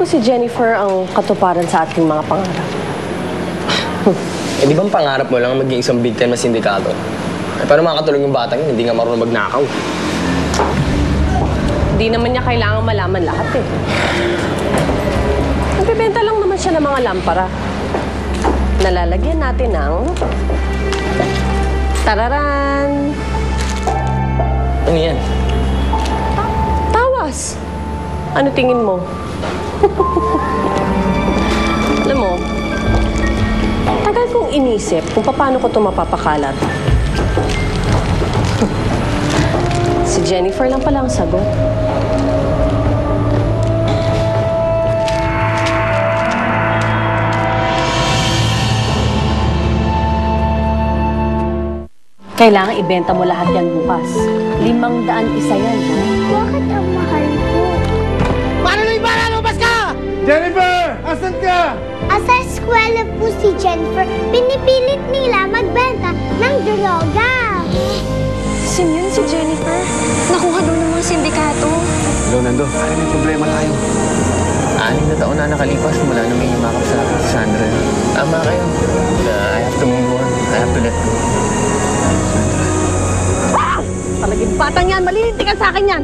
ko si Jennifer ang katuparan sa ating mga pangarap. Eh, di bang pangarap mo lang maging isang big time na sindikato? Eh, paano makakatulong yung batang yun? Hindi nga marunong magnakaw. Hindi naman niya kailangang malaman lahat eh. Nagbibenta lang naman siya ng mga lampara. Nalalagyan natin ng... Tararan! Ano yan? Tawas! Ano tingin mo? Alam mo, tagal kong inisip kung paano ko ito mapapakalat. Si Jennifer lang pala ang sagot. Kailangan ibenta mo lahat yan bukas. 500 isa yan, ha? Bakit ang mahal ko? Paano na iba? Lumabas ka! Jennifer! Asan ka? Asa eskwela po si Jennifer, pinipilit nila magbenta ng droga. Yun si Jennifer. Nakuha daw ng mga sindikato. Hello, Nando. Parang may problema tayo. 6 na taon na nakalipas mula nung may yumakap sa akin si Sandra. Tama kayo. I have to move on. I have to let go. Talagang batang yan, malilintikan sa akin yan!